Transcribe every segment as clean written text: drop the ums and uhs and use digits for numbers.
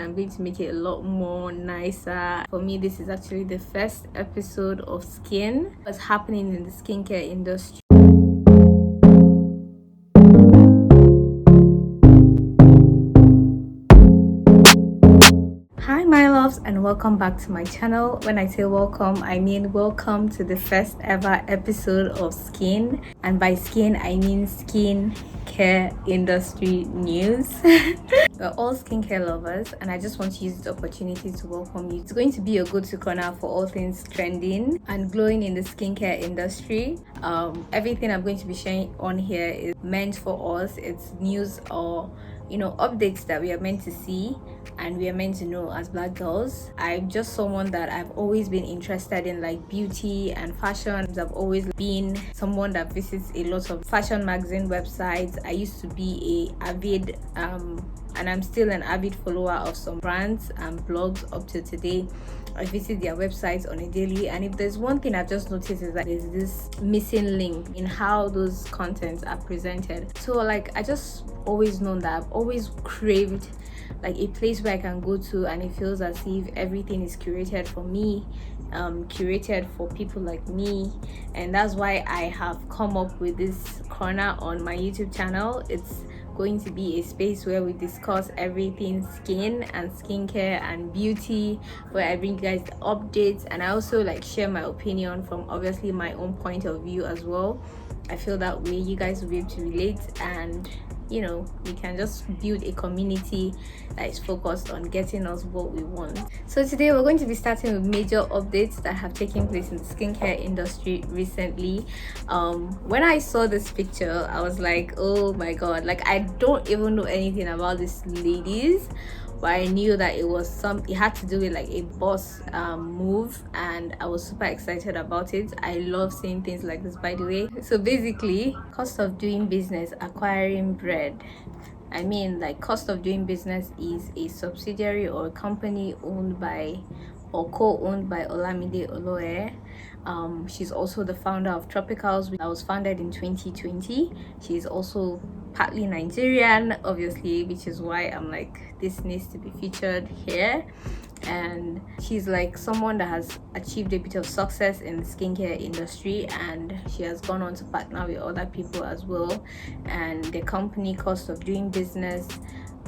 I'm going to make it a lot more nicer. For me, this is actually the first episode of what's happening in the skincare industry. Hi my loves, and welcome back to my channel. When I say welcome, I mean welcome to the first ever episode of Skin, and by Skin I mean Skin Care Industry News. We're all skincare lovers, and I just want to use this opportunity to welcome you. It's going to be a go-to corner for all things trending and glowing in the skincare industry. Everything I'm going to be sharing on here is meant for us. It's news or updates that we are meant to see and we are meant to know as black girls. I'm just someone that I've always been interested in, like beauty and fashion. I've always been someone that visits a lot of fashion magazine websites. I used to be a avid and I'm still an avid follower of some brands and blogs up to today. I visit their websites on a daily, and if there's one thing I've just noticed is that there's this missing link in how those contents are presented. So like I just always known that I've always craved like a place where I can go to and it feels as if everything is curated for me, curated for people like me. And that's why I have come up with this corner on my YouTube channel. It's going to be a space where we discuss everything skin and skincare and beauty, where I bring you guys the updates, and I also like share my opinion from obviously my own point of view as well. I feel that way you guys will be able to relate, and we can just build a community that is focused on getting us what we want. So today we're going to be starting with major updates that have taken place in the skincare industry recently. When I saw this picture, I was like, oh my god, like I don't even know anything about these ladies, but I knew that it had to do with like a boss move, and I was super excited about it. I love seeing things like this, by the way. So basically, cost of doing business acquiring bread. I mean, like, cost of doing business is a subsidiary or a company owned by or co-owned by Olamide Oloe. She's also the founder of Tropicals, which was founded in 2020. She's also partly Nigerian, obviously, which is why I'm like, this needs to be featured here. And she's like someone that has achieved a bit of success in the skincare industry, and she has gone on to partner with other people as well. And the company Cost of Doing Business,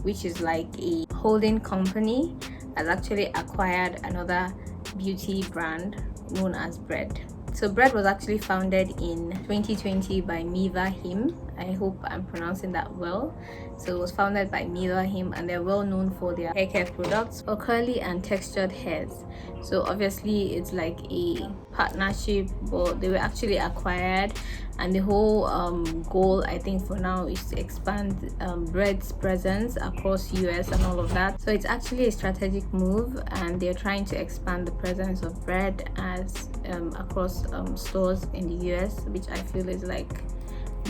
which is like a holding company, has actually acquired another beauty brand known as Bread. So Bread was actually founded in 2020 by Miva Him. I hope I'm pronouncing that well. So it was founded by Miva Him, and they're well known for their hair care products for curly and textured hairs. So obviously it's like a partnership, but they were actually acquired, and the whole goal, I think, for now is to expand Bread's presence across US and all of that. So it's actually a strategic move, and they're trying to expand the presence of Bread as across stores in the US, which I feel is like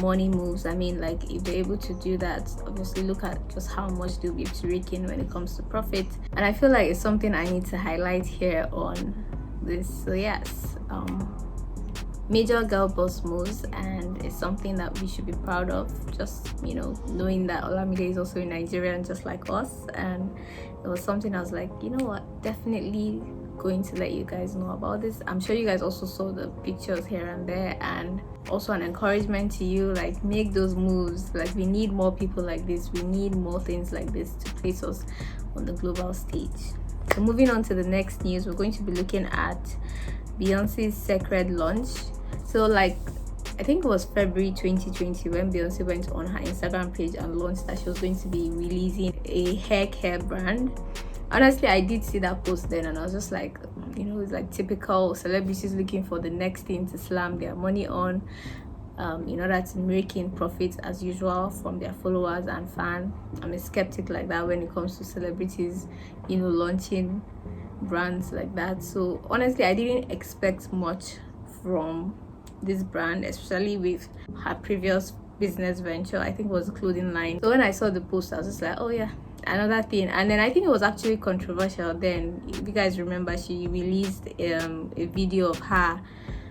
money moves. I mean, like, if they're able to do that, obviously look at just how much they'll be able to rake in when it comes to profit. And I feel like it's something I need to highlight here on this. So yes, major girl boss moves, and it's something that we should be proud of, just knowing that Olamide is also a Nigerian just like us. And it was something I was like, you know what, definitely going to let you guys know about this. I'm sure you guys also saw the pictures here and there, and also an encouragement to you, like, make those moves. Like, we need more people like this, we need more things like this to place us on the global stage. So moving on to the next news, we're going to be looking at Beyonce's Cecred launch. So like, I think it was February 2020 when Beyonce went on her Instagram page and launched that she was going to be releasing a hair care brand. Honestly, I did see that post then, and I was just like, it's like typical celebrities looking for the next thing to slam their money on, in order to make in profits as usual from their followers and fans. I'm a skeptic like that when it comes to celebrities, launching brands like that. So honestly, I didn't expect much from this brand, especially with her previous business venture. I think it was a clothing line. So when I saw the post, I was just like, oh yeah, another thing. And then I think it was actually controversial then. If you guys remember, she released a video of her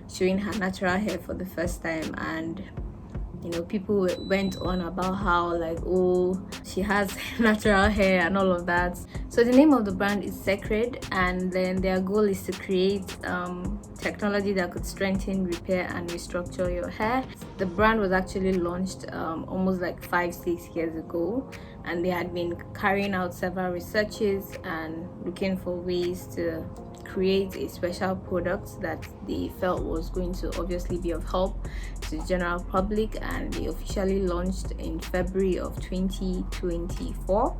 showing her natural hair for the first time, and People went on about how like, oh, she has natural hair and all of that. So the name of the brand is Cecred, and then their goal is to create technology that could strengthen, repair, and restructure your hair. The brand was actually launched almost like 5-6 years ago, and they had been carrying out several researches and looking for ways to create a special product that they felt was going to obviously be of help to the general public, and they officially launched in February of 2024.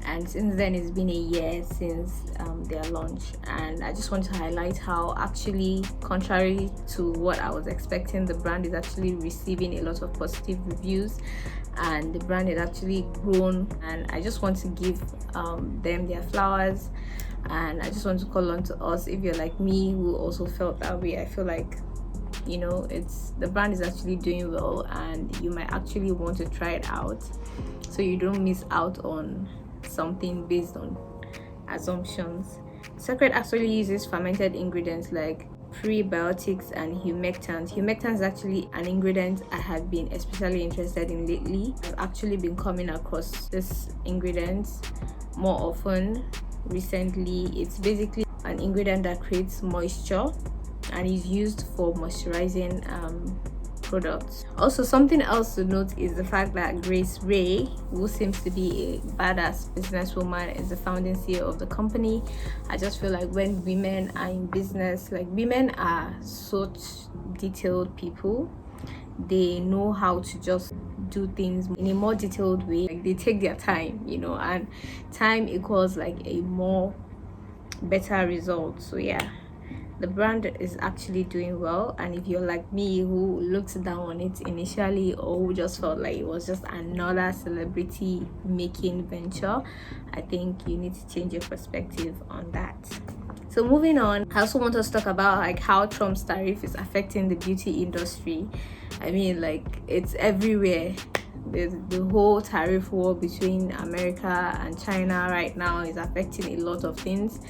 And since then, it's been a year since their launch, and I just want to highlight how, actually, contrary to what I was expecting, the brand is actually receiving a lot of positive reviews, and the brand is actually grown. And I just want to give them their flowers, and I just want to call on to us, if you're like me who also felt that way. I feel like the brand is actually doing well, and you might actually want to try it out so you don't miss out on something based on assumptions. Cecred actually uses fermented ingredients like prebiotics and humectants. Humectants is actually an ingredient I have been especially interested in lately. I've actually been coming across this ingredient more often recently. It's basically an ingredient that creates moisture and is used for moisturizing products. Also, something else to note is the fact that Grace Ray, who seems to be a badass businesswoman, is the founding CEO of the company. I just feel like when women are in business, like, women are such detailed people. They know how to just do things in a more detailed way. Like, they take their time, and time equals like a more better result. So yeah, the brand is actually doing well, and if you're like me who looked down on it initially, or who just felt like it was just another celebrity making venture, I think you need to change your perspective on that. So moving on, I also want us to talk about like how Trump's tariff is affecting the beauty industry. I mean, like, it's everywhere. The whole tariff war between America and China right now is affecting a lot of things,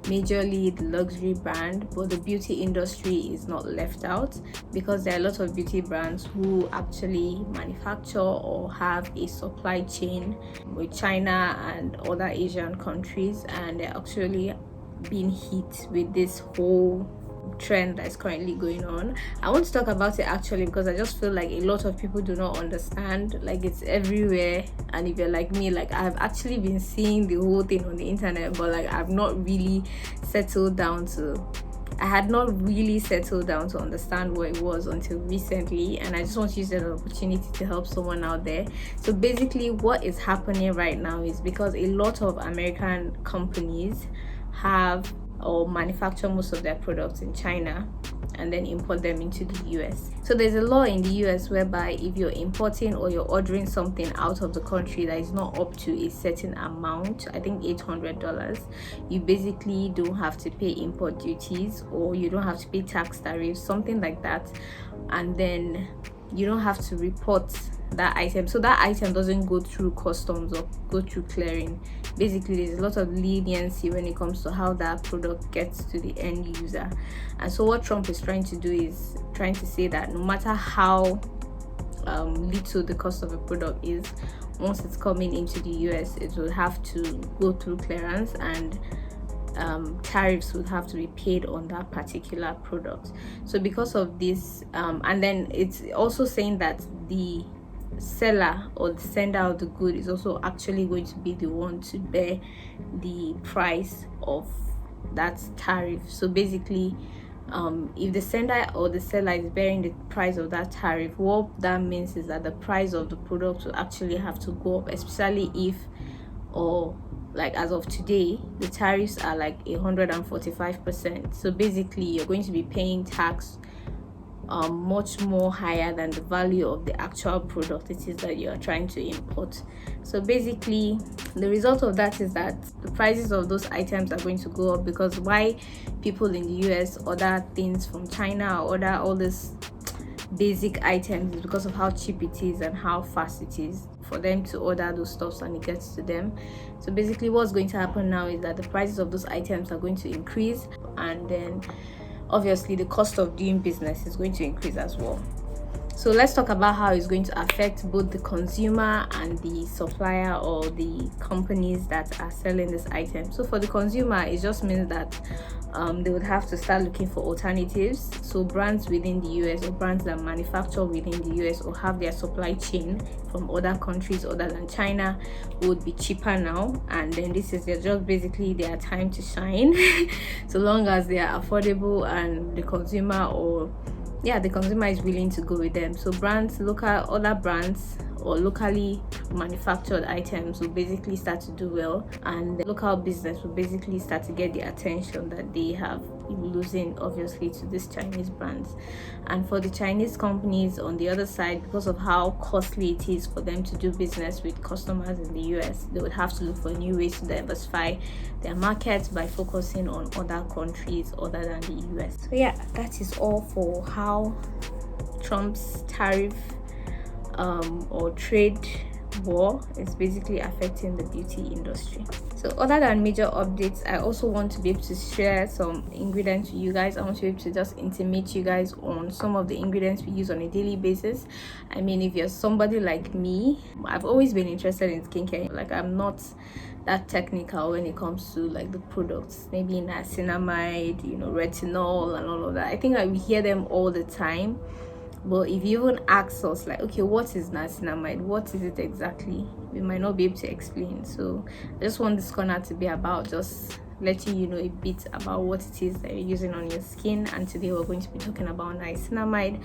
majorly the luxury brand, but the beauty industry is not left out, because there are a lot of beauty brands who actually manufacture or have a supply chain with China and other Asian countries, and they're actually being hit with this whole trend that's currently going on. I want to talk about it actually because I just feel like a lot of people do not understand. Like, it's everywhere, and if you're like me, like, I've actually been seeing the whole thing on the internet, but like, I had not really settled down to understand what it was until recently, and I just want to use that opportunity to help someone out there. So basically, what is happening right now is because a lot of American companies have or manufacture most of their products in China and then import them into the US. So there's a law in the US whereby if you're importing or you're ordering something out of the country that is not up to a certain amount, I think $800, you basically don't have to pay import duties, or you don't have to pay tax tariffs, something like that, and then you don't have to report that item, so that item doesn't go through customs or go through clearing. Basically, there's a lot of leniency when it comes to how that product gets to the end user. And so what Trump is trying to do is trying to say that no matter how little the cost of a product is, once it's coming into the US, it will have to go through clearance, and tariffs would have to be paid on that particular product. So because of this, and then it's also saying that the seller or the sender of the good is also actually going to be the one to bear the price of that tariff. So basically, if the sender or the seller is bearing the price of that tariff, what that means is that the price of the product will actually have to go up, especially if, or like as of today, the tariffs are like 145%. So basically, you're going to be paying tax much more higher than the value of the actual product it is that you are trying to import. So basically, the result of that is that the prices of those items are going to go up, because why people in the US order things from China or order all these basic items is because of how cheap it is and how fast it is for them to order those stuffs and it gets to them. So basically, what's going to happen now is that the prices of those items are going to increase, and then obviously the cost of doing business is going to increase as well. So let's talk about how it's going to affect both the consumer and the supplier or the companies that are selling this item. So for the consumer, it just means that they would have to start looking for alternatives. So brands within the US or brands that manufacture within the US or have their supply chain from other countries other than China would be cheaper now, and then this is just basically their time to shine. So long as they are affordable and the consumer is willing to go with them. So other brands or locally manufactured items will basically start to do well, and the local business will basically start to get the attention that they have been losing obviously to these Chinese brands. And for the Chinese companies on the other side, because of how costly it is for them to do business with customers in the US, they would have to look for new ways to diversify their markets by focusing on other countries other than the US. So yeah, that is all for how Trump's tariff or trade war is basically affecting the beauty industry. So other than major updates, I also want to be able to share some ingredients with you guys. I want to be able to just intimate you guys on some of the ingredients we use on a daily basis. I mean, if you're somebody like me, I've always been interested in skincare. Like, I'm not that technical when it comes to like the products, maybe niacinamide, retinol and all of that. I think we hear them all the time. But if you even ask us like, okay, what is niacinamide, what is it exactly, we might not be able to explain. So I just want this corner to be about just letting you know a bit about what it is that you're using on your skin. And today we're going to be talking about niacinamide.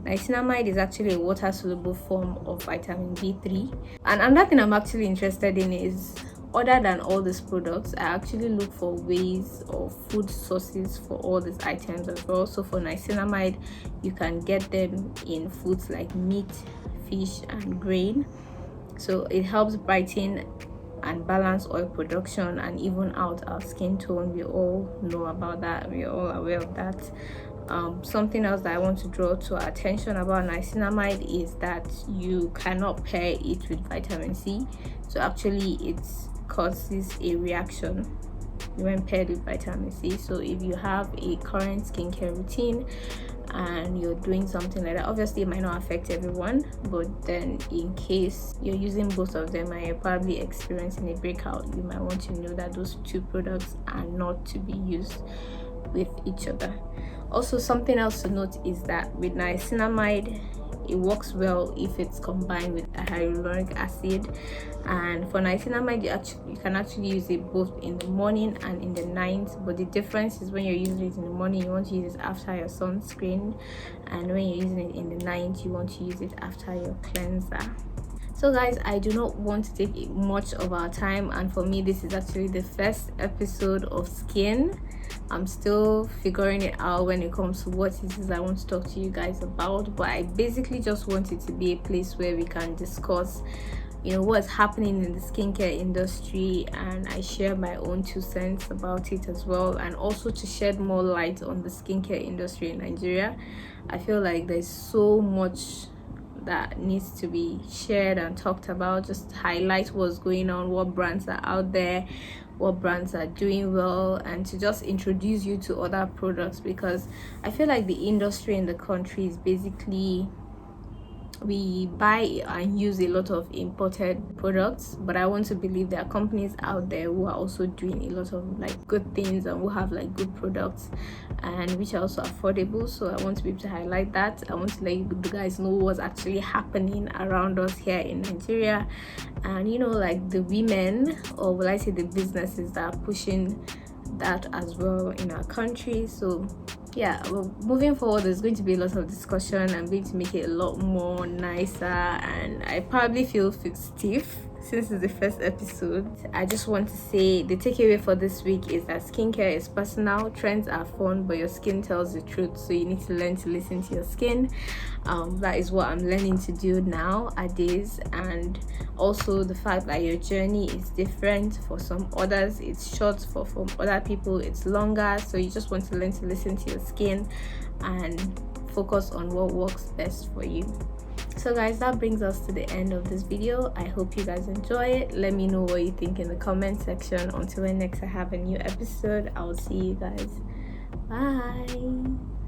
Niacinamide is actually a water soluble form of vitamin B3. And another thing I'm actually interested in is, other than all these products, I actually look for ways of food sources for all these items as well. So for niacinamide, you can get them in foods like meat, fish and grain. So it helps brighten and balance oil production and even out our skin tone. We all know about that, we're all aware of that. Something else that I want to draw to our attention about niacinamide is that you cannot pair it with vitamin C. So actually it causes a reaction when paired with vitamin C. So if you have a current skincare routine and you're doing something like that, obviously it might not affect everyone, but then in case you're using both of them and you're probably experiencing a breakout, you might want to know that those two products are not to be used with each other. Also, something else to note is that with niacinamide, it works well if it's combined with a hyaluronic acid. And for niacinamide, you can actually use it both in the morning and in the night, but the difference is when you're using it in the morning, you want to use it after your sunscreen, and when you're using it in the night, you want to use it after your cleanser. So guys, I do not want to take much of our time, and for me this is actually the first episode of Skin. I'm still figuring it out when it comes to what it is I want to talk to you guys about, but I basically just want it to be a place where we can discuss what's happening in the skincare industry, and I share my own 2 cents about it as well, and also to shed more light on the skincare industry in Nigeria. I feel like there's so much that needs to be shared and talked about, just highlight what's going on, what brands are out there, what brands are doing well, and to just introduce you to other products, because I feel like the industry in the country is basically, we buy and use a lot of imported products, but I want to believe there are companies out there who are also doing a lot of like good things and who have like good products and which are also affordable. So I want to be able to highlight that. I want to let you guys know what's actually happening around us here in Nigeria, and like the women, or will I say the businesses that are pushing that as well in our country. So yeah, well, moving forward, there's going to be a lot of discussion. I'm going to make it a lot more nicer, and I probably feel stiff since it's the first episode. I just want to say the takeaway for this week is that skincare is personal, trends are fun, but your skin tells the truth. So you need to learn to listen to your skin. That is what I'm learning to do nowadays. And also the fact that your journey is different. For some others it's short, for other people it's longer. So you just want to learn to listen to your skin and focus on what works best for you. So guys, that brings us to the end of this video. I hope you guys enjoy it. Let me know what you think in the comment section. Until next I have a new episode, I'll see you guys. Bye.